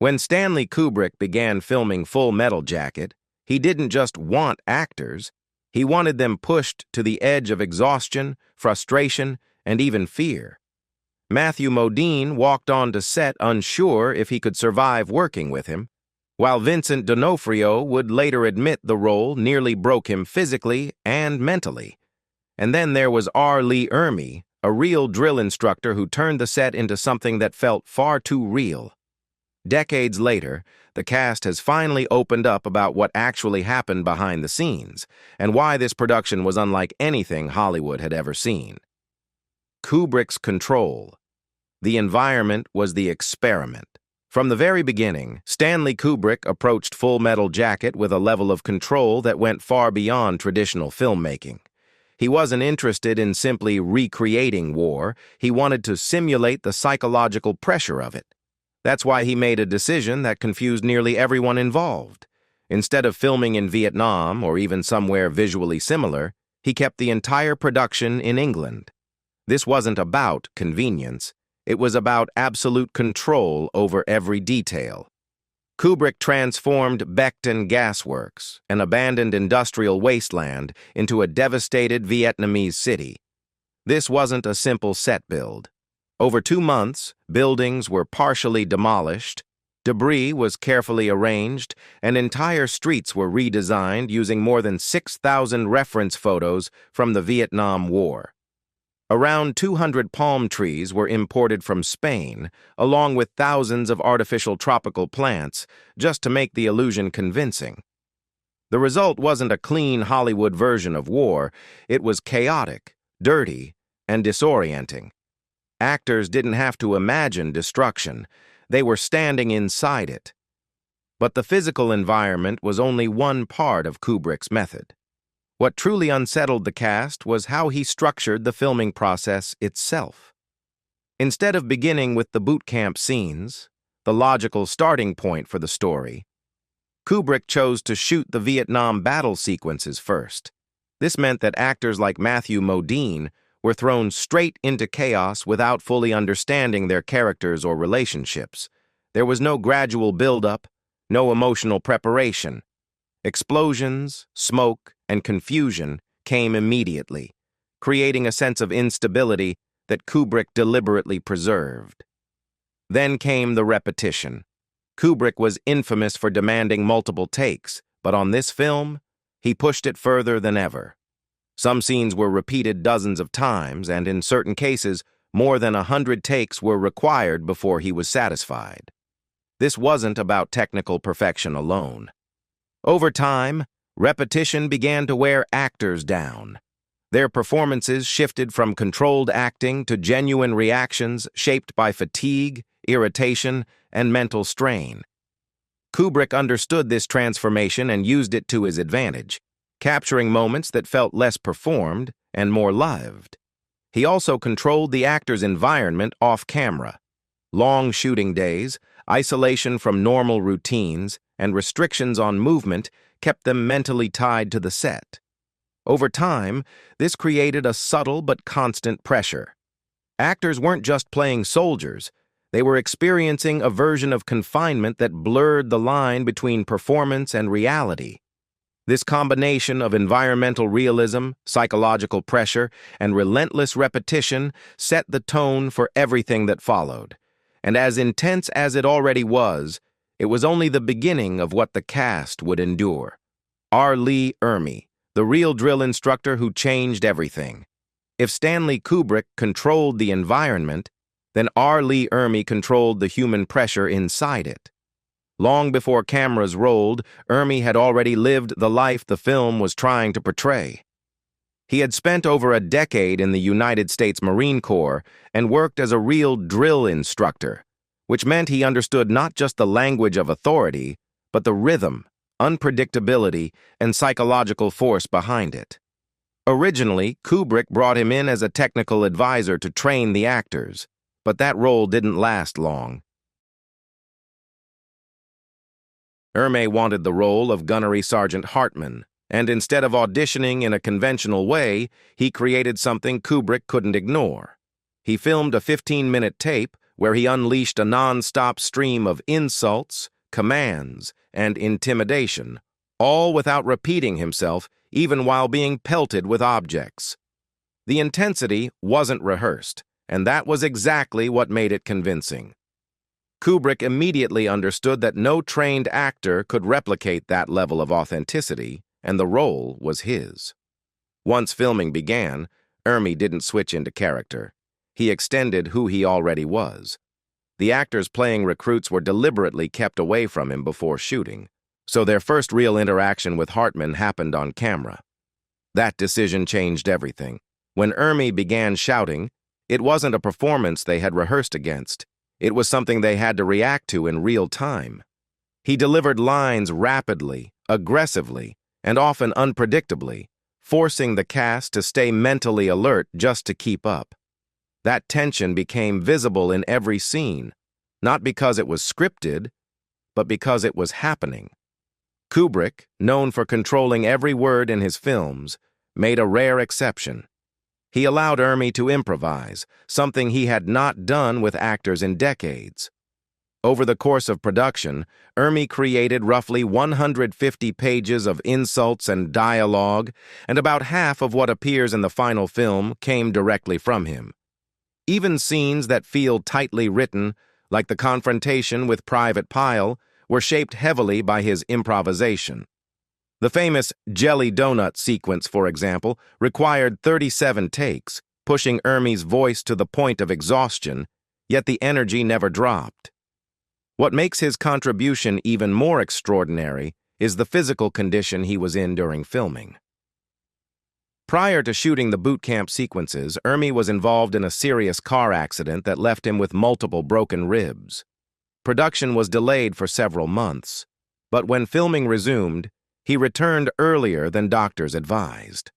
When Stanley Kubrick began filming Full Metal Jacket, he didn't just want actors, he wanted them pushed to the edge of exhaustion, frustration, and even fear. Matthew Modine walked onto set unsure if he could survive working with him, while Vincent D'Onofrio would later admit the role nearly broke him physically and mentally. And then there was R. Lee Ermey, a real drill instructor who turned the set into something that felt far too real. Decades later, the cast has finally opened up about what actually happened behind the scenes and why this production was unlike anything Hollywood had ever seen. Kubrick's control. The environment was the experiment. From the very beginning, Stanley Kubrick approached Full Metal Jacket with a level of control that went far beyond traditional filmmaking. He wasn't interested in simply recreating war, he wanted to simulate the psychological pressure of it. That's why he made a decision that confused nearly everyone involved. Instead of filming in Vietnam or even somewhere visually similar, he kept the entire production in England. This wasn't about convenience, it was about absolute control over every detail. Kubrick transformed Bac Ninh Gas Works, an abandoned industrial wasteland, into a devastated Vietnamese city. This wasn't a simple set build. Over 2 months, buildings were partially demolished, debris was carefully arranged, and entire streets were redesigned using more than 6,000 reference photos from the Vietnam War. Around 200 palm trees were imported from Spain, along with thousands of artificial tropical plants, just to make the illusion convincing. The result wasn't a clean Hollywood version of war, it was chaotic, dirty, and disorienting. Actors didn't have to imagine destruction, they were standing inside it. But the physical environment was only one part of Kubrick's method. What truly unsettled the cast was how he structured the filming process itself. Instead of beginning with the boot camp scenes, the logical starting point for the story, Kubrick chose to shoot the Vietnam battle sequences first. This meant that actors like Matthew Modine were thrown straight into chaos without fully understanding their characters or relationships. There was no gradual build-up, no emotional preparation. Explosions, smoke, and confusion came immediately, creating a sense of instability that Kubrick deliberately preserved. Then came the repetition. Kubrick was infamous for demanding multiple takes, but on this film, he pushed it further than ever. Some scenes were repeated dozens of times, and in certain cases, more than 100 takes were required before he was satisfied. This wasn't about technical perfection alone. Over time, repetition began to wear actors down. Their performances shifted from controlled acting to genuine reactions shaped by fatigue, irritation, and mental strain. Kubrick understood this transformation and used it to his advantage, capturing moments that felt less performed and more lived. He also controlled the actor's environment off-camera. Long shooting days, isolation from normal routines, and restrictions on movement kept them mentally tied to the set. Over time, this created a subtle but constant pressure. Actors weren't just playing soldiers, they were experiencing a version of confinement that blurred the line between performance and reality. This combination of environmental realism, psychological pressure, and relentless repetition set the tone for everything that followed. And as intense as it already was, it was only the beginning of what the cast would endure. R. Lee Ermey, the real drill instructor who changed everything. If Stanley Kubrick controlled the environment, then R. Lee Ermey controlled the human pressure inside it. Long before cameras rolled, Ermey had already lived the life the film was trying to portray. He had spent over a decade in the United States Marine Corps and worked as a real drill instructor, which meant he understood not just the language of authority, but the rhythm, unpredictability, and psychological force behind it. Originally, Kubrick brought him in as a technical advisor to train the actors, but that role didn't last long. Ermey wanted the role of Gunnery Sergeant Hartman, and instead of auditioning in a conventional way, he created something Kubrick couldn't ignore. He filmed a 15-minute tape where he unleashed a non-stop stream of insults, commands, and intimidation, all without repeating himself, even while being pelted with objects. The intensity wasn't rehearsed, and that was exactly what made it convincing. Kubrick immediately understood that no trained actor could replicate that level of authenticity, and the role was his. Once filming began, Ermey didn't switch into character. He extended who he already was. The actors playing recruits were deliberately kept away from him before shooting, so their first real interaction with Hartman happened on camera. That decision changed everything. When Ermey began shouting, it wasn't a performance they had rehearsed against. It was something they had to react to in real time. He delivered lines rapidly, aggressively, and often unpredictably, forcing the cast to stay mentally alert just to keep up. That tension became visible in every scene, not because it was scripted, but because it was happening. Kubrick, known for controlling every word in his films, made a rare exception. He allowed Ermey to improvise, something he had not done with actors in decades. Over the course of production, Ermey created roughly 150 pages of insults and dialogue, and about half of what appears in the final film came directly from him. Even scenes that feel tightly written, like the confrontation with Private Pyle, were shaped heavily by his improvisation. The famous jelly donut sequence, for example, required 37 takes, pushing Ermey's voice to the point of exhaustion, yet the energy never dropped. What makes his contribution even more extraordinary is the physical condition he was in during filming. Prior to shooting the boot camp sequences, Ermey was involved in a serious car accident that left him with multiple broken ribs. Production was delayed for several months, but when filming resumed, he returned earlier than doctors advised.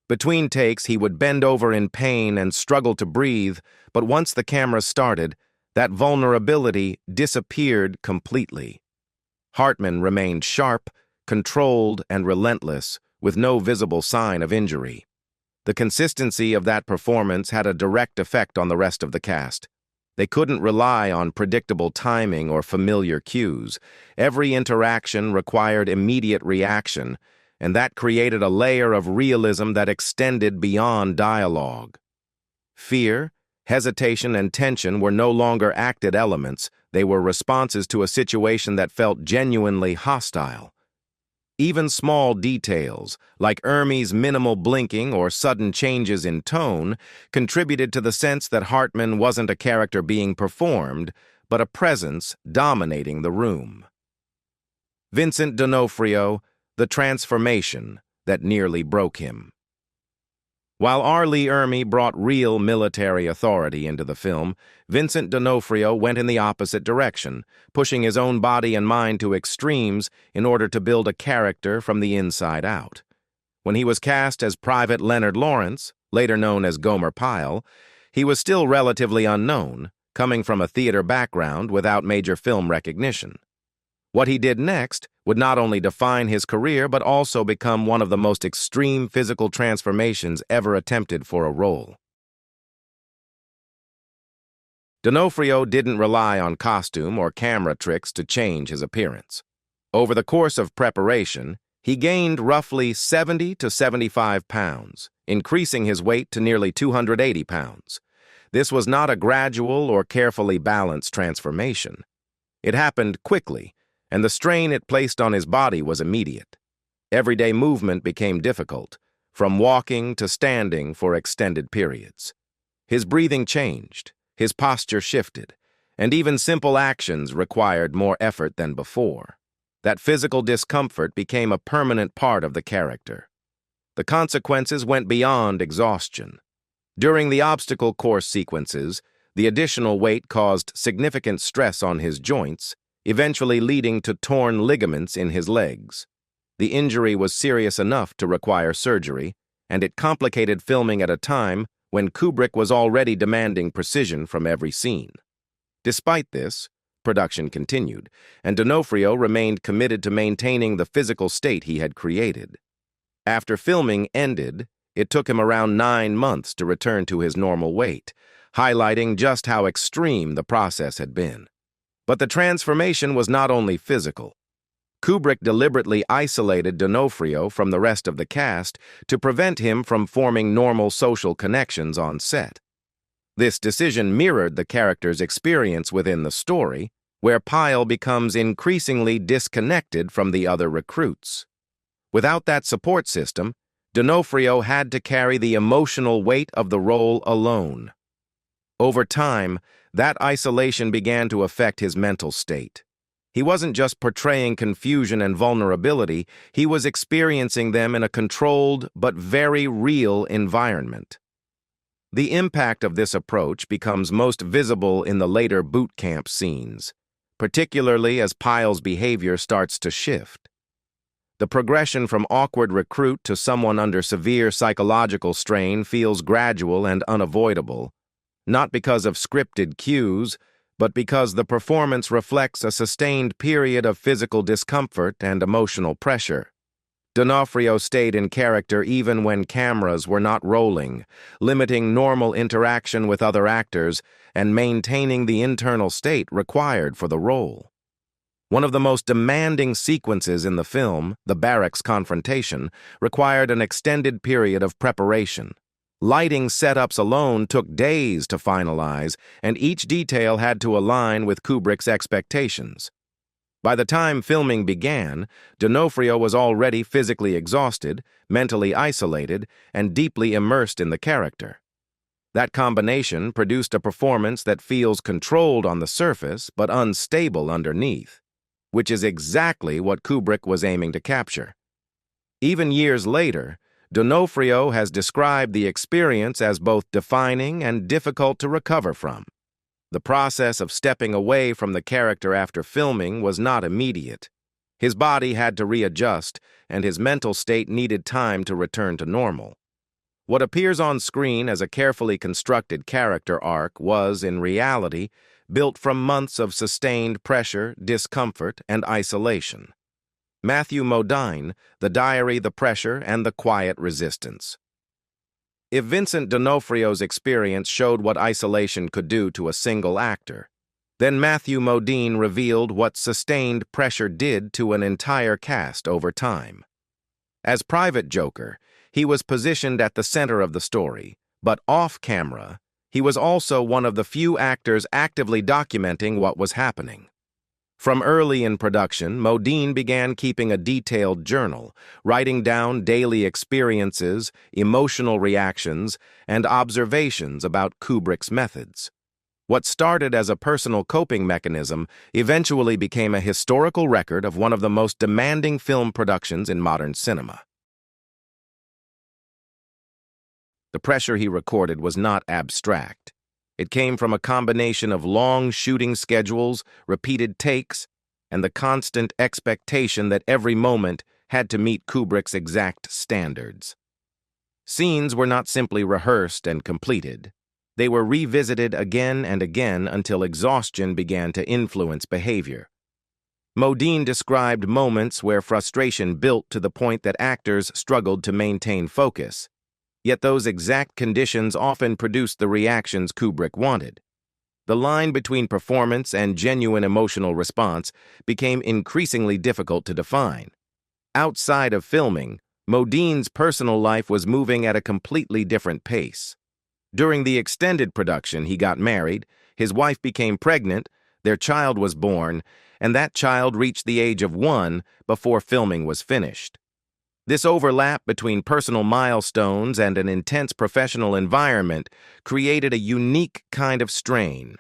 Between takes, he would bend over in pain and struggle to breathe, but once the camera started, that vulnerability disappeared completely. Hartman remained sharp, controlled, and relentless, with no visible sign of injury. The consistency of that performance had a direct effect on the rest of the cast. They couldn't rely on predictable timing or familiar cues. Every interaction required immediate reaction, and that created a layer of realism that extended beyond dialogue. Fear, hesitation, and tension were no longer acted elements. They were responses to a situation that felt genuinely hostile. Even small details, like Ermey's minimal blinking or sudden changes in tone, contributed to the sense that Hartman wasn't a character being performed, but a presence dominating the room. Vincent D'Onofrio, the transformation that nearly broke him. While R. Lee Ermey brought real military authority into the film, Vincent D'Onofrio went in the opposite direction, pushing his own body and mind to extremes in order to build a character from the inside out. When he was cast as Private Leonard Lawrence, later known as Gomer Pyle, he was still relatively unknown, coming from a theater background without major film recognition. What he did next would not only define his career but also become one of the most extreme physical transformations ever attempted for a role. D'Onofrio didn't rely on costume or camera tricks to change his appearance. Over the course of preparation, he gained roughly 70 to 75 pounds, increasing his weight to nearly 280 pounds. This was not a gradual or carefully balanced transformation. It happened quickly, and the strain it placed on his body was immediate. Everyday movement became difficult, from walking to standing for extended periods. His breathing changed, his posture shifted, and even simple actions required more effort than before. That physical discomfort became a permanent part of the character. The consequences went beyond exhaustion. During the obstacle course sequences, the additional weight caused significant stress on his joints, eventually leading to torn ligaments in his legs. The injury was serious enough to require surgery, and it complicated filming at a time when Kubrick was already demanding precision from every scene. Despite this, production continued, and D'Onofrio remained committed to maintaining the physical state he had created. After filming ended, it took him around 9 months to return to his normal weight, highlighting just how extreme the process had been. But the transformation was not only physical. Kubrick deliberately isolated D'Onofrio from the rest of the cast to prevent him from forming normal social connections on set. This decision mirrored the character's experience within the story, where Pyle becomes increasingly disconnected from the other recruits. Without that support system, D'Onofrio had to carry the emotional weight of the role alone. Over time, that isolation began to affect his mental state. He wasn't just portraying confusion and vulnerability, he was experiencing them in a controlled but very real environment. The impact of this approach becomes most visible in the later boot camp scenes, particularly as Pyle's behavior starts to shift. The progression from awkward recruit to someone under severe psychological strain feels gradual and unavoidable, not because of scripted cues, but because the performance reflects a sustained period of physical discomfort and emotional pressure. D'Onofrio stayed in character even when cameras were not rolling, limiting normal interaction with other actors and maintaining the internal state required for the role. One of the most demanding sequences in the film, the barracks confrontation, required an extended period of preparation. Lighting setups alone took days to finalize, and each detail had to align with Kubrick's expectations. By the time filming began, D'Onofrio was already physically exhausted, mentally isolated, and deeply immersed in the character. That combination produced a performance that feels controlled on the surface but unstable underneath, which is exactly what Kubrick was aiming to capture. Even years later, D'Onofrio has described the experience as both defining and difficult to recover from. The process of stepping away from the character after filming was not immediate. His body had to readjust, and his mental state needed time to return to normal. What appears on screen as a carefully constructed character arc was, in reality, built from months of sustained pressure, discomfort, and isolation. Matthew Modine, The Diary, the Pressure, and the Quiet Resistance. If Vincent D'Onofrio's experience showed what isolation could do to a single actor, then Matthew Modine revealed what sustained pressure did to an entire cast over time. As Private Joker, he was positioned at the center of the story, but off-camera, he was also one of the few actors actively documenting what was happening. From early in production, Modine began keeping a detailed journal, writing down daily experiences, emotional reactions, and observations about Kubrick's methods. What started as a personal coping mechanism eventually became a historical record of one of the most demanding film productions in modern cinema. The pressure he recorded was not abstract. It came from a combination of long shooting schedules, repeated takes, and the constant expectation that every moment had to meet Kubrick's exact standards. Scenes were not simply rehearsed and completed. They were revisited again and again until exhaustion began to influence behavior. Modine described moments where frustration built to the point that actors struggled to maintain focus. Yet those exact conditions often produced the reactions Kubrick wanted. The line between performance and genuine emotional response became increasingly difficult to define. Outside of filming, Modine's personal life was moving at a completely different pace. During the extended production, he got married, his wife became pregnant, their child was born, and that child reached the age of 1 before filming was finished. This overlap between personal milestones and an intense professional environment created a unique kind of strain.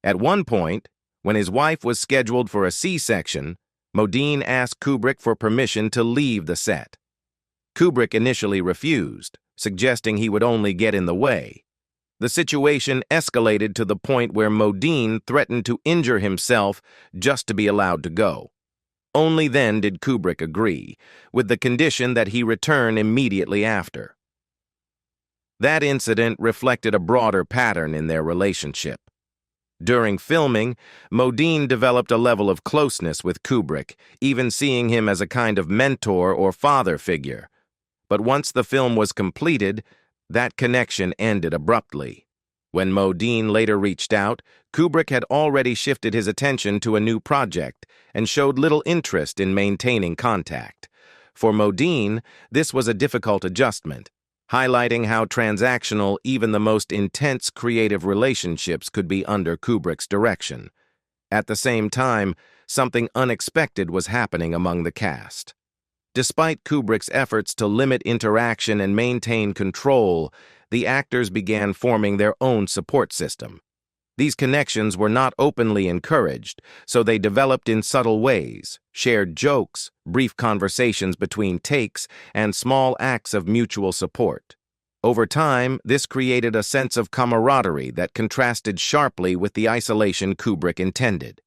At one point, when his wife was scheduled for a C-section, Modine asked Kubrick for permission to leave the set. Kubrick initially refused, suggesting he would only get in the way. The situation escalated to the point where Modine threatened to injure himself just to be allowed to go. Only then did Kubrick agree, with the condition that he return immediately after. That incident reflected a broader pattern in their relationship. During filming, Modine developed a level of closeness with Kubrick, even seeing him as a kind of mentor or father figure. But once the film was completed, that connection ended abruptly. When Modine later reached out, Kubrick had already shifted his attention to a new project and showed little interest in maintaining contact. For Modine, this was a difficult adjustment, highlighting how transactional even the most intense creative relationships could be under Kubrick's direction. At the same time, something unexpected was happening among the cast. Despite Kubrick's efforts to limit interaction and maintain control, the actors began forming their own support system. These connections were not openly encouraged, so they developed in subtle ways, shared jokes, brief conversations between takes, and small acts of mutual support. Over time, this created a sense of camaraderie that contrasted sharply with the isolation Kubrick intended.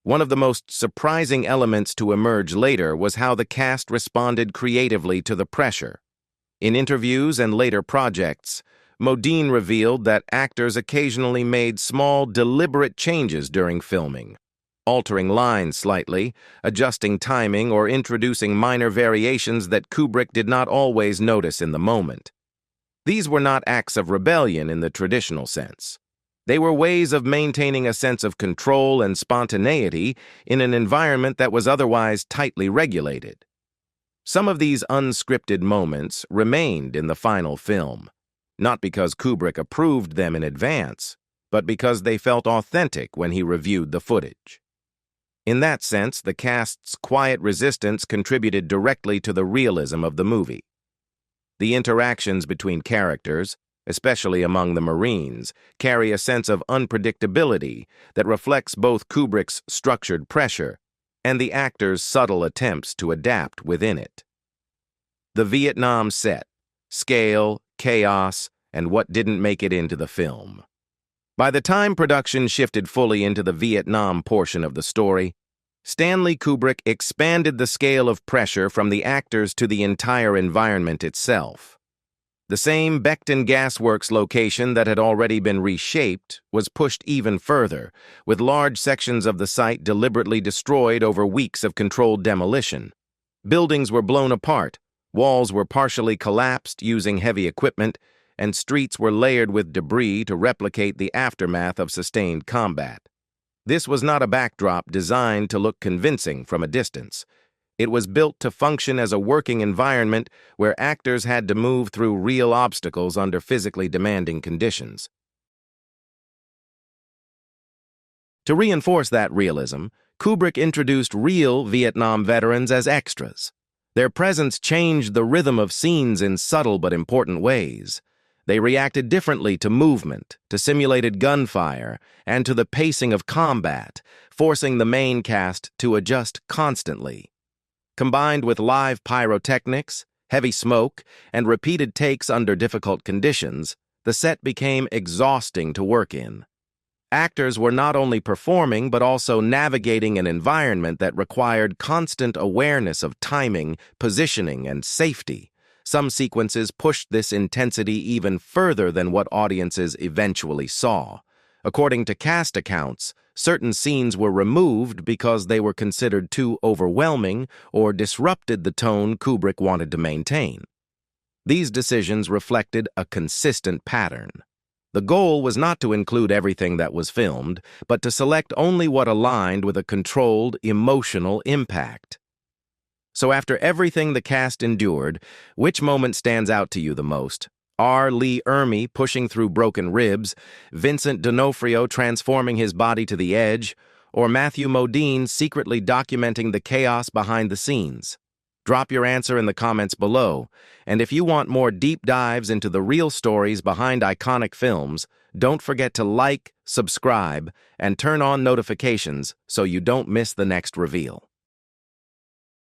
One of the most surprising elements to emerge later was how the cast responded creatively to the pressure. In interviews and later projects, Modine revealed that actors occasionally made small, deliberate changes during filming, altering lines slightly, adjusting timing, or introducing minor variations that Kubrick did not always notice in the moment. These were not acts of rebellion in the traditional sense. They were ways of maintaining a sense of control and spontaneity in an environment that was otherwise tightly regulated. Some of these unscripted moments remained in the final film, not because Kubrick approved them in advance, but because they felt authentic when he reviewed the footage. In that sense, the cast's quiet resistance contributed directly to the realism of the movie. The interactions between characters, especially among the Marines, carry a sense of unpredictability that reflects both Kubrick's structured pressure and the actors' subtle attempts to adapt within it. The Vietnam set, scale, chaos, and what didn't make it into the film. By the time production shifted fully into the Vietnam portion of the story, Stanley Kubrick expanded the scale of pressure from the actors to the entire environment itself. The same Beckton Gas Works location that had already been reshaped was pushed even further, with large sections of the site deliberately destroyed over weeks of controlled demolition. Buildings were blown apart, walls were partially collapsed using heavy equipment, and streets were layered with debris to replicate the aftermath of sustained combat. This was not a backdrop designed to look convincing from a distance. It was built to function as a working environment where actors had to move through real obstacles under physically demanding conditions. To reinforce that realism, Kubrick introduced real Vietnam veterans as extras. Their presence changed the rhythm of scenes in subtle but important ways. They reacted differently to movement, to simulated gunfire, and to the pacing of combat, forcing the main cast to adjust constantly. Combined with live pyrotechnics, heavy smoke, and repeated takes under difficult conditions, the set became exhausting to work in. Actors were not only performing but also navigating an environment that required constant awareness of timing, positioning, and safety. Some sequences pushed this intensity even further than what audiences eventually saw. According to cast accounts, certain scenes were removed because they were considered too overwhelming or disrupted the tone Kubrick wanted to maintain. These decisions reflected a consistent pattern. The goal was not to include everything that was filmed, but to select only what aligned with a controlled, emotional impact. So after everything the cast endured, which moment stands out to you the most? R. Lee Ermey pushing through broken ribs, Vincent D'Onofrio transforming his body to the edge, or Matthew Modine secretly documenting the chaos behind the scenes? Drop your answer in the comments below, and if you want more deep dives into the real stories behind iconic films, don't forget to like, subscribe, and turn on notifications so you don't miss the next reveal.